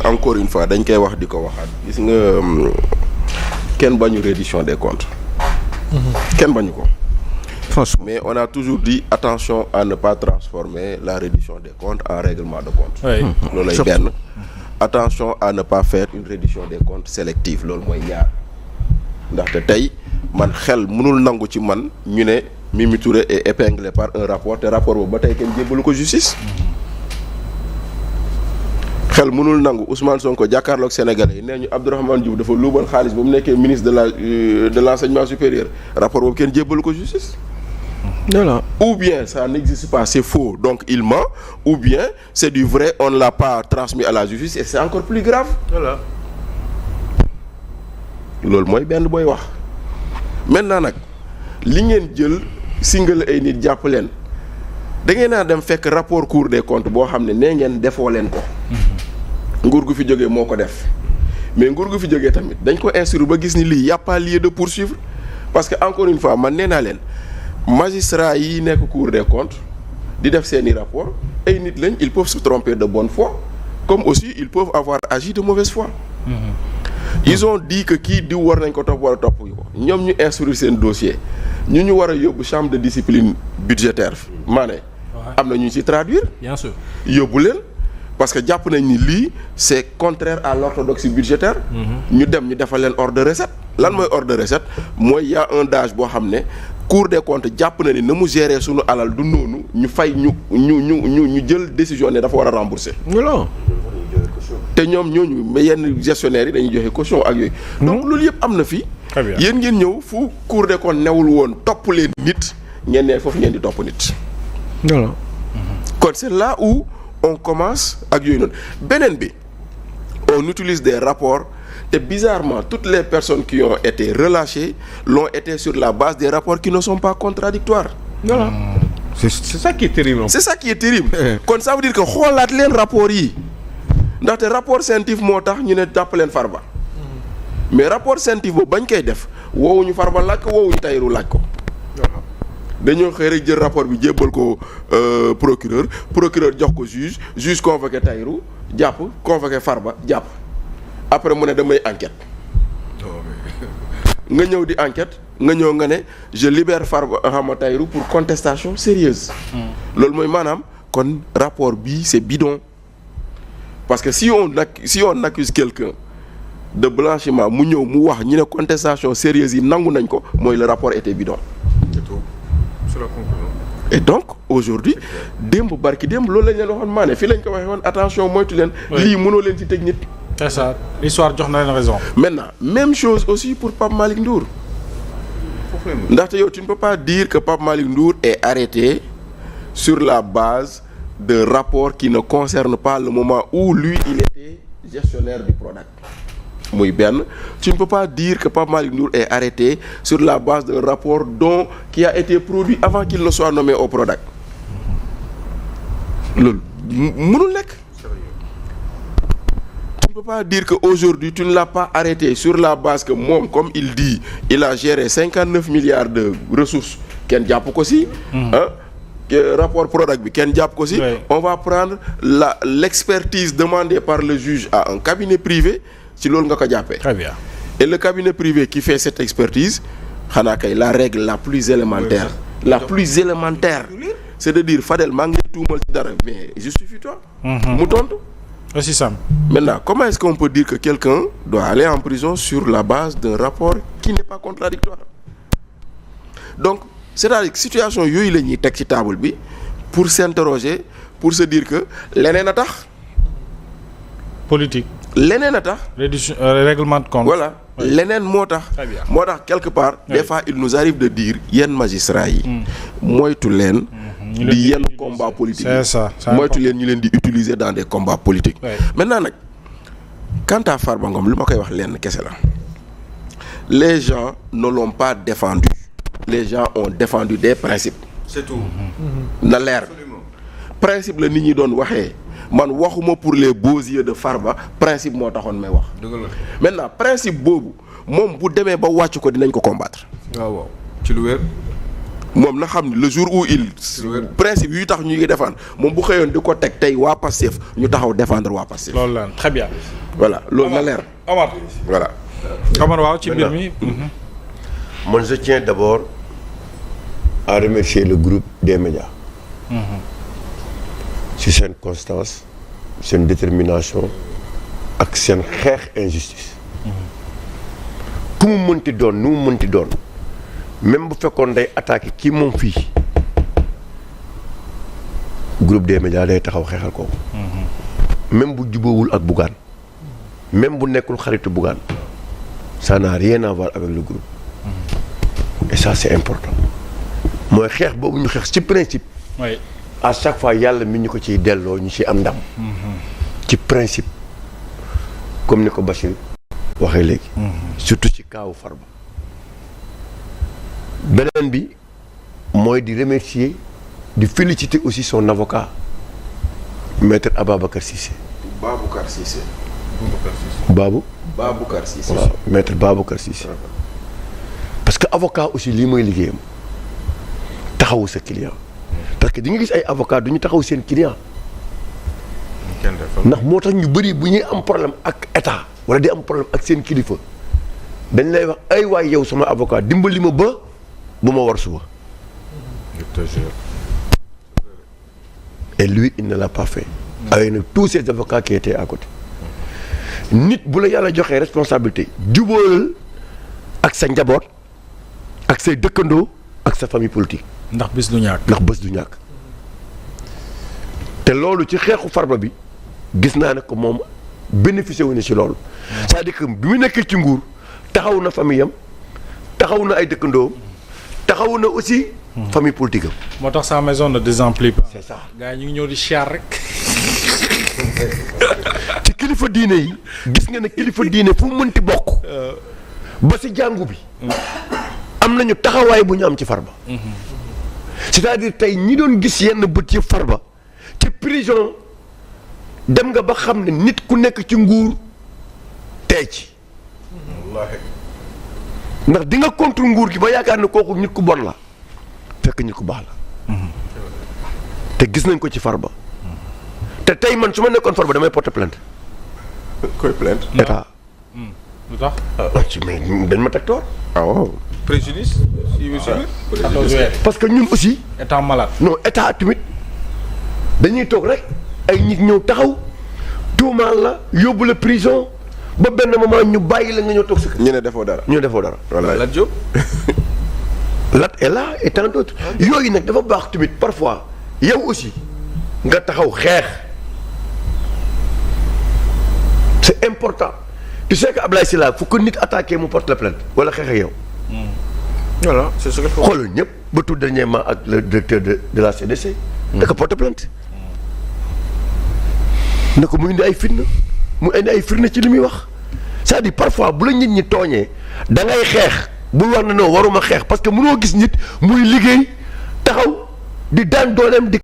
encore une fois dañ koy wax di ko waxaat gis nga kenn bañu reddition des comptes. kenn bañu ko. Franchement. Mais on a toujours dit attention à ne pas transformer la reddition des comptes en règlement de compte. loolu lay benn. Attention à ne pas faire une reddition des comptes sélective loolu mooy ñaar ndaxte tey man xel mënul nangu ci man ñu ne Mimi Touré est épinglé par un rapport te rapport boobu ba tey kenn jébbalu ko justice. xel mënul nangu Ousmane Sonko jàkkaarloog Sénégalais yi nee ñu Abdourahmane Diouf dafa luubal xaalis ba mu nekkee ministre de l'enseignement supérieur rapport boobu kenn jébbalu ko justice. Voilà. Ou bien ça n'existe pas, c'est faux, donc il ment, ou bien c'est du vrai, on ne l'a pas transmis à la justice et c'est encore plus grave. Voilà. loolu mooy benn booy wax maintenant nag li ngeen jël single ay nit jàpp leen da ngeen naa dem fekk rapport Cour des comptes boo xam ne nee ngeen defoo leen ko. nguur gu fi jógee moo ko def mais nguur gu fi jógee tamit dañ ko instruire ba gis ni lii y a pas lieu de poursuivre parce que encore une fois man nee naa leen. Magistrats yi nekk Cour des comptes di def seeni rapport ay nit lañ ils peuvent se tromper de bonne foi comme aussi ils peuvent avoir agi de mauvaise foi. Ils ont dit que kii diw war nañ ko topp war a topp ko ñoom ñu instruire seen dossier ñu war a yóbbu chambre de discipline budgétaire maane am na ñu ci traduire. Bien sûr yóbbu leen parce que jàpp nañ ni lii c'est contraire à l'orthodoxie budgétaire. ñu dem ñu defal leen ordre de recette. lan mooy ordre de recette mooy y a un DAGE boo xam ne. Cour des comptes jàpp na ni na mu gérer sunu alal du noonu ñu fay ñu jël décision ne dafa war a rembourser. voilà. te ñoom ñooñu mais yenn gestionnaires yi dañuy joxe caution ak yooyu. donc loolu yëpp am na fi. yéen ngeen ñëw fu Cour des comptes newul woon topp leen nit ngeen ne foofu ngeen di topp nit. voilà. kon c'est là où on commence ak yooyu noonu beneen bi on utilise des rapports. Et bizarrement, toutes les personnes qui ont été relâchées l'ont été sur la base des rapports qui ne sont pas contradictoires. Voilà. C'est ça qui est terrible. C'est ça qui est terrible. Kon ça veut dire que xoolaat leen rapport yi ndaxte rapport scientifique moo tax ñu ne jàpp leen Farba. mais rapport scientifique boobu bañ koy def woowuñu Farba laaj ko woowuñu Tahirou laaj ko. dañoo xëy rek jël rapport bi jébbal ko procureur jox ko juge convoqué Tahirou jàpp convoqué Farba jàpp. après mu ne damay enquête nga ñëw di enquête nga ñëw nga ne je libère Farba Tahirou pour contestation sérieuse loolu mooy maanaam kon rapport bi c'est bidon parce que si on accuse quelqu'un de blanchiment mu ñëw mu wax ñu ne contestation sérieuse yi nangu nañ ko mooy le rapport était bidon. C'est la conclusion. Et donc aujourd'hui démb barki démb loolu lañ leen waxoon maa ne fii lañ ko waxee woon attention moytu leen lii mënoo leen ci technique. C'est ça, l'histoire jox na leen raison. Maintenant, même chose aussi pour Pape Malick Ndour. Ndaxte yow tu ne peux pas dire que Pape Malick Ndour est arrêté sur la base d'un rapport qui ne concerne pas le moment où lui il était gestionnaire du Prodac. Muy benn, tu ne peux pas dire que Pape Malick Ndour est arrêté sur la base d'un rapport qui a été produit avant qu'il ne soit nommé au Prodac. Loolu mënul nekk. Tu ne peux pas dire qu'aujourd'hui tu ne l'as pas arrêté sur la base que moom comme il dit il a géré 59 milliards de ressources kenn jàpp ko si rapport Prodac bi kenn jàpp ko si on va prendre l'expertise demandée par le juge à un cabinet privé ci loolu nga ko jàppee. Très bien. Et le cabinet privé qui fait cette expertise xanaa kay la règle la plus élémentaire c'est de dire Fadel maa ngi lay tuumal ci dara mais justifie-toi. mu tontu. Aussi simple. Maintenant, comment est-ce qu'on peut dire que quelqu'un doit aller en prison sur la base d'un rapport qui n'est pas contradictoire? Donc, c'est-à-dire que situation yooyu la ñuy teg ci table bi pour s'interroger, pour se dire que leneen a tax. Politique. leneen a tax. Règlement de compte. Voilà. leneen moo tax. moo tax quelque part. des fois il nous arrive de dire yenn magistrats yi. moytu leen. di yenn combat politique c'est ça moytu leen ñu leen di utiliser dans des combats politiques. maintenant nag quant à Farba Ngom li ma koy wax lenn kese la les gens ne l'ont pas défendu les gens ont défendu des principes. c'est tout. na leer principe la nit ñi doon waxee man waxuma pour les beaux yeux de Farba principe moo taxoon may wax. maintenant principe boobu moom bu demee ba wàcc ko dinañ ko combattre. waaw ci lu wér. moom na xam ne le jour où il principe yu tax ñu ngi défendre moom bu xëyoon di ko teg tey waa Pastef ñu taxaw défendre waa Pastef. loolu la très bien. voilà loolu na leer. Omar voilà. Omar waaw ci mbir mi. man je tiens d'abord à remercier le groupe des médias. ci seen constance seen détermination ak seen xeex injustice. ku mu mënti doon nu mu mënti doon même bu fekkoon day attaqué kii moom fii groupe des médias day taxaw xeexal kooku. même bu jubóowul ak Bougane même bu nekkul xaritu Bougane ça n'a rien à voir avec le groupe. et ça c'est important mooy xeex boobu ñu xeex ci principe. oui. à chaque fois yàlla mi ñu ko ciy delloo ñu ci am ndam. ci principe comme ni ko Bachir waxee léegi. surtout ci kaawu Farba. beneen bi mooy di remercier di féliciter aussi son avocat maître Ababacar Cissé. Baboucar Cissé. Baboucar Cissé. waaw maître Babacar Cissé. parce que avocat aussi lii mooy liggéeyam taxawu sa client. parce que di nga gis ay avocat du ñu taxaw seen client. ndax moo tax ñu bëri bu ñuy am problème ak état wala di am problème ak seen kilifa dañ lay wax ay waay yow sama avocat dimbali ma ba bu ma war suba. et lui il ne l'a pas fait. avec nag tous ces avocats qui étaient à côté. nit bu la yàlla joxee responsabilité jubóolal ak sa njaboot ak say dëkkandoo ak sa famille politique. ndax bés du ñàkk. ndax bés du ñàkk. te loolu ci xeexu Farba bi gis naa ne que moom bénéficié wu ne ci loolu. c'est-à-dire que bi mu nekkee ci nguur taxaw na famille am taxaw na ay dëkkandoom taxaw na aussi. famille politique am. moo tax sa maison ne désemplit pas. c'est ça. gars yi ñu ngi ñëw di siyaar rek. ci kilifa diine yi gis nga ne kilifa diine fu mu mënti bokk. ba ci jàngu bi. am nañu taxawaay bu ñu am ci Farba. c'est-à-dire tey ñi doon gis yenn bët yi Farba ci prison dem nga ba xam ne nit ku nekk ci nguur tey ci. ndax di nga contre nguur gi ba yaakaar ne kooku nit ku bon la fekk nit ku baax la. te gis nañ ko ci Farba. te tey man su ma nekkoon Farba damay porter plainte. koy plainte. état. lu tax. ci mais dañ ma teg toor. ah waaw. préjudice. parce que ñun aussi. étant malade. non état tamit dañuy toog rek ay nit ñëw taxaw tuumaal la yóbbu la prison ba benn moment ñu bàyyi la nga ñëw toog si kër. ñu ne defoo dara. ñu defoo dara. voilà Lat Diop. Lat est là et tant d'autres. yooyu nag dafa baax tamit parfois yow aussi nga taxaw xeex c'est important tu sais que Ablaye Sylla fu ko nit attaqué mu porte la plainte wala xeex ak yow. Voilà, c'est ce que faut. xoolal ñëpp ba tout dernièrement ak le directeur de la CDC. da ko porte plainte. na ko mu indi ay fitna mu indi ay firnde ci li muy wax c'est-à-dire parfois bu la nit ñi tooñee da ngay xeex bul wax ne non waruma xeex parce que mënoo gis nit muy liggéey taxaw di daan dooleem di